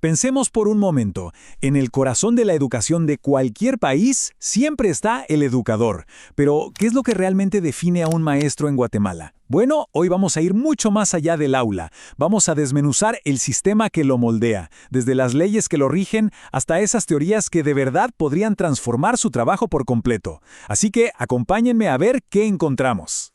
Pensemos por un momento, en el corazón de la educación de cualquier país siempre está el educador. Pero, ¿qué es lo que realmente define a un maestro en Guatemala? Bueno, hoy vamos a ir mucho más allá del aula. Vamos a desmenuzar el sistema que lo moldea, desde las leyes que lo rigen hasta esas teorías que de verdad podrían transformar su trabajo por completo. Así que acompáñenme a ver qué encontramos.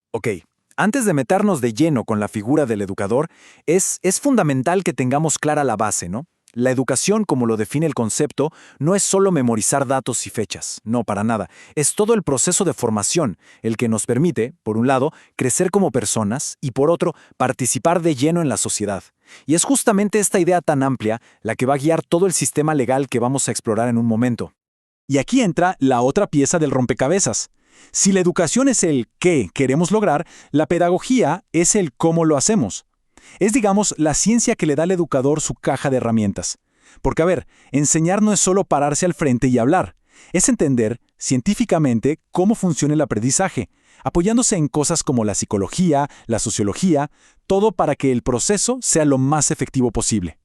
Ok, antes de meternos de lleno con la figura del educador, es fundamental que tengamos clara la base, ¿no? La educación, como lo define el concepto, no es solo memorizar datos y fechas, no, para nada. Es todo el proceso de formación, el que nos permite, por un lado, crecer como personas y, por otro, participar de lleno en la sociedad. Y es justamente esta idea tan amplia la que va a guiar todo el sistema legal que vamos a explorar en un momento. Y aquí entra la otra pieza del rompecabezas. Si la educación es el qué queremos lograr, la pedagogía es el cómo lo hacemos. Es, digamos, la ciencia que le da al educador su caja de herramientas. Porque, a ver, enseñar no es solo pararse al frente y hablar. Es entender, científicamente, cómo funciona el aprendizaje, apoyándose en cosas como la psicología, la sociología, todo para que el proceso sea lo más efectivo posible.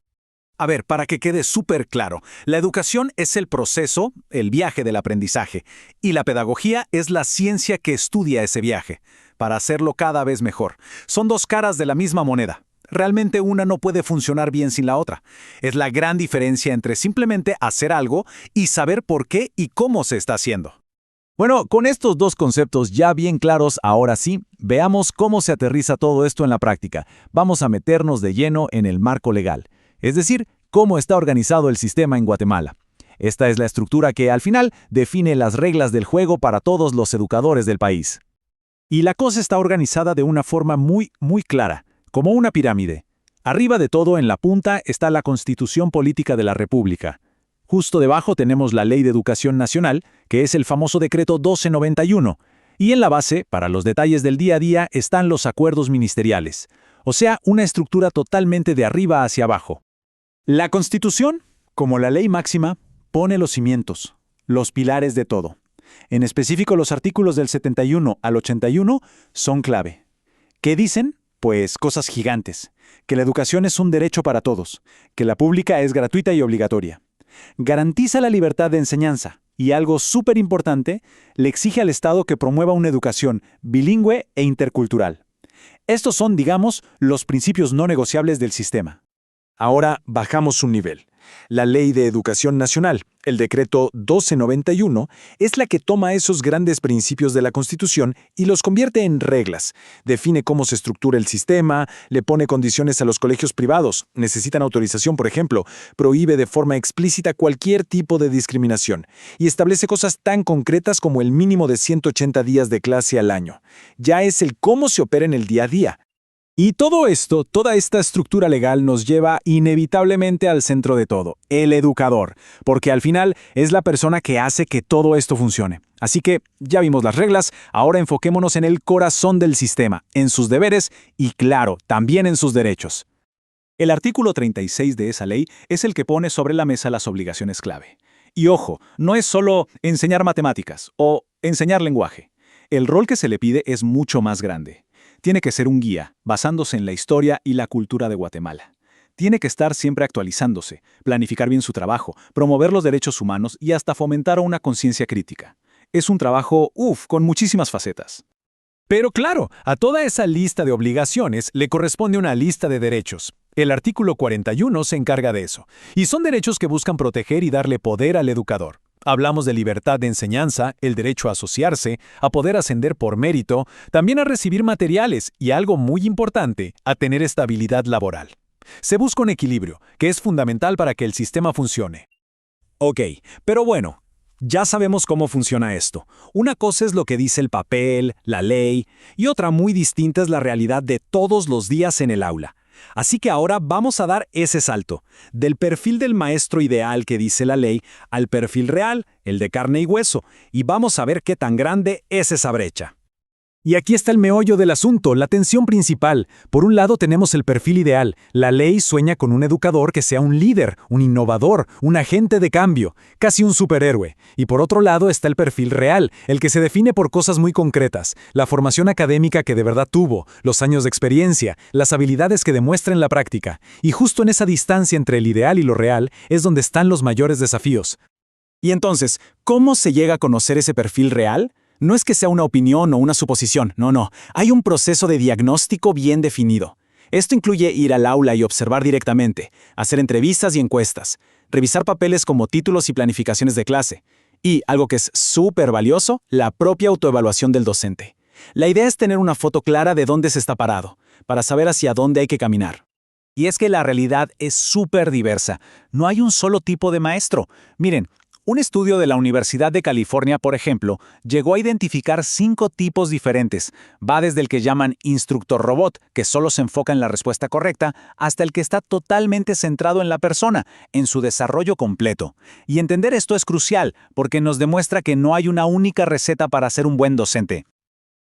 A ver, para que quede súper claro, la educación es el proceso, el viaje del aprendizaje, y la pedagogía es la ciencia que estudia ese viaje, para hacerlo cada vez mejor. Son dos caras de la misma moneda. Realmente una no puede funcionar bien sin la otra. Es la gran diferencia entre simplemente hacer algo y saber por qué y cómo se está haciendo. Bueno, con estos dos conceptos ya bien claros, ahora sí, veamos cómo se aterriza todo esto en la práctica. Vamos a meternos de lleno en el marco legal. Es decir, cómo está organizado el sistema en Guatemala. Esta es la estructura que, al final, define las reglas del juego para todos los educadores del país. Y la cosa está organizada de una forma muy clara, como una pirámide. Arriba de todo, en la punta, está la Constitución Política de la República. Justo debajo tenemos la Ley de Educación Nacional, que es el famoso Decreto 1291. Y en la base, para los detalles del día a día, están los acuerdos ministeriales. O sea, una estructura totalmente de arriba hacia abajo. La Constitución, como la ley máxima, pone los cimientos, los pilares de todo. En específico, los artículos del 71 al 81 son clave. ¿Qué dicen? Pues cosas gigantes. Que la educación es un derecho para todos, que la pública es gratuita y obligatoria. Garantiza la libertad de enseñanza y, algo súper importante, le exige al Estado que promueva una educación bilingüe e intercultural. Estos son, digamos, los principios no negociables del sistema. Ahora bajamos un nivel. La Ley de Educación Nacional, el Decreto 1291, es la que toma esos grandes principios de la Constitución y los convierte en reglas. Define cómo se estructura el sistema, le pone condiciones a los colegios privados, necesitan autorización, por ejemplo, prohíbe de forma explícita cualquier tipo de discriminación y establece cosas tan concretas como el mínimo de 180 días de clase al año. Ya es el cómo se opera en el día a día. Y todo esto, toda esta estructura legal nos lleva inevitablemente al centro de todo, el educador, porque al final es la persona que hace que todo esto funcione. Así que ya vimos las reglas, ahora enfoquémonos en el corazón del sistema, en sus deberes y, claro, también en sus derechos. El artículo 36 de esa ley es el que pone sobre la mesa las obligaciones clave. Y ojo, no es solo enseñar matemáticas o enseñar lenguaje. El rol que se le pide es mucho más grande. Tiene que ser un guía, basándose en la historia y la cultura de Guatemala. Tiene que estar siempre actualizándose, planificar bien su trabajo, promover los derechos humanos y hasta fomentar una conciencia crítica. Es un trabajo, con muchísimas facetas. Pero claro, a toda esa lista de obligaciones le corresponde una lista de derechos. El artículo 41 se encarga de eso, y son derechos que buscan proteger y darle poder al educador. Hablamos de libertad de enseñanza, el derecho a asociarse, a poder ascender por mérito, también a recibir materiales y, algo muy importante, a tener estabilidad laboral. Se busca un equilibrio, que es fundamental para que el sistema funcione. Ok, pero bueno, ya sabemos cómo funciona esto. Una cosa es lo que dice el papel, la ley, y otra muy distinta es la realidad de todos los días en el aula. Así que ahora vamos a dar ese salto, del perfil del maestro ideal que dice la ley al perfil real, el de carne y hueso, y vamos a ver qué tan grande es esa brecha. Y aquí está el meollo del asunto, la tensión principal. Por un lado tenemos el perfil ideal. La ley sueña con un educador que sea un líder, un innovador, un agente de cambio, casi un superhéroe. Y por otro lado está el perfil real, el que se define por cosas muy concretas, la formación académica que de verdad tuvo, los años de experiencia, las habilidades que demuestra en la práctica. Y justo en esa distancia entre el ideal y lo real es donde están los mayores desafíos. Y entonces, ¿cómo se llega a conocer ese perfil real? No es que sea una opinión o una suposición, no. Hay un proceso de diagnóstico bien definido. Esto incluye ir al aula y observar directamente, hacer entrevistas y encuestas, revisar papeles como títulos y planificaciones de clase, y, algo que es súper valioso, la propia autoevaluación del docente. La idea es tener una foto clara de dónde se está parado, para saber hacia dónde hay que caminar. Y es que la realidad es súper diversa. No hay un solo tipo de maestro. Miren, un estudio de la Universidad de California, por ejemplo, llegó a identificar 5 tipos diferentes. Va desde el que llaman instructor robot, que solo se enfoca en la respuesta correcta, hasta el que está totalmente centrado en la persona, en su desarrollo completo. Y entender esto es crucial, porque nos demuestra que no hay una única receta para ser un buen docente.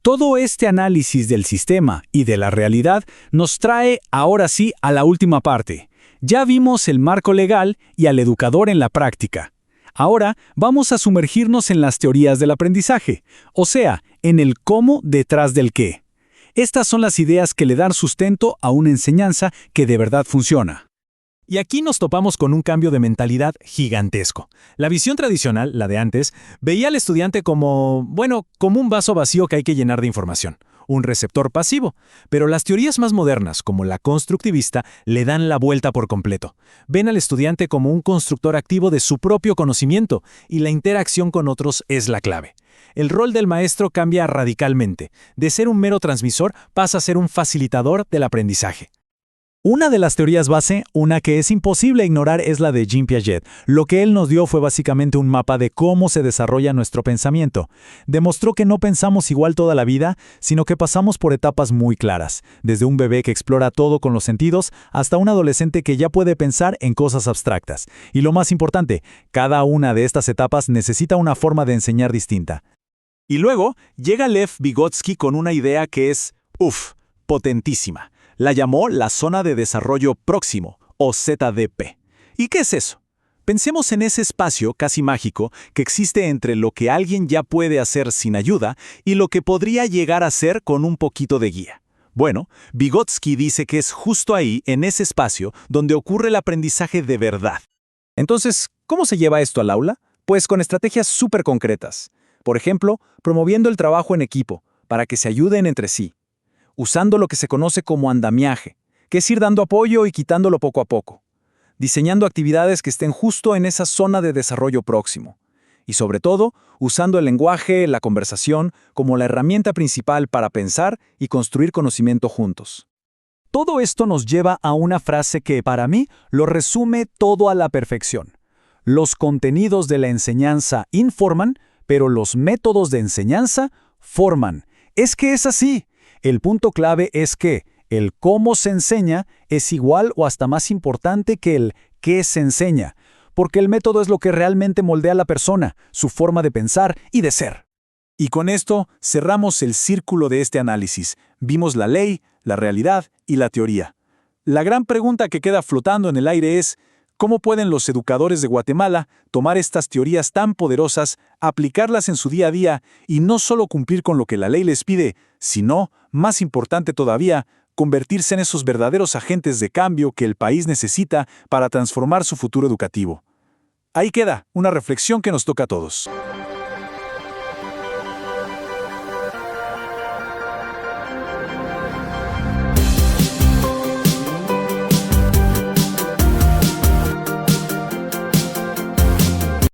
Todo este análisis del sistema y de la realidad nos trae, ahora sí, a la última parte. Ya vimos el marco legal y al educador en la práctica. Ahora vamos a sumergirnos en las teorías del aprendizaje, o sea, en el cómo detrás del qué. Estas son las ideas que le dan sustento a una enseñanza que de verdad funciona. Y aquí nos topamos con un cambio de mentalidad gigantesco. La visión tradicional, la de antes, veía al estudiante como un vaso vacío que hay que llenar de información, un receptor pasivo. Pero las teorías más modernas, como la constructivista, le dan la vuelta por completo. Ven al estudiante como un constructor activo de su propio conocimiento, y la interacción con otros es la clave. El rol del maestro cambia radicalmente. De ser un mero transmisor, pasa a ser un facilitador del aprendizaje. Una de las teorías base, una que es imposible ignorar, es la de Jean Piaget. Lo que él nos dio fue básicamente un mapa de cómo se desarrolla nuestro pensamiento. Demostró que no pensamos igual toda la vida, sino que pasamos por etapas muy claras, desde un bebé que explora todo con los sentidos hasta un adolescente que ya puede pensar en cosas abstractas. Y lo más importante, cada una de estas etapas necesita una forma de enseñar distinta. Y luego llega Lev Vygotsky con una idea que es, potentísima. La llamó la Zona de Desarrollo Próximo, o ZDP. ¿Y qué es eso? Pensemos en ese espacio casi mágico que existe entre lo que alguien ya puede hacer sin ayuda y lo que podría llegar a ser con un poquito de guía. Bueno, Vygotsky dice que es justo ahí, en ese espacio, donde ocurre el aprendizaje de verdad. Entonces, ¿cómo se lleva esto al aula? Pues con estrategias súper concretas. Por ejemplo, promoviendo el trabajo en equipo, para que se ayuden entre sí. Usando lo que se conoce como andamiaje, que es ir dando apoyo y quitándolo poco a poco. Diseñando actividades que estén justo en esa zona de desarrollo próximo. Y sobre todo, usando el lenguaje, la conversación, como la herramienta principal para pensar y construir conocimiento juntos. Todo esto nos lleva a una frase que, para mí, lo resume todo a la perfección. Los contenidos de la enseñanza informan, pero los métodos de enseñanza forman. Es que es así. El punto clave es que el cómo se enseña es igual o hasta más importante que el qué se enseña, porque el método es lo que realmente moldea a la persona, su forma de pensar y de ser. Y con esto cerramos el círculo de este análisis. Vimos la ley, la realidad y la teoría. La gran pregunta que queda flotando en el aire es, ¿cómo pueden los educadores de Guatemala tomar estas teorías tan poderosas, aplicarlas en su día a día y no solo cumplir con lo que la ley les pide, sino, más importante todavía, convertirse en esos verdaderos agentes de cambio que el país necesita para transformar su futuro educativo? Ahí queda una reflexión que nos toca a todos.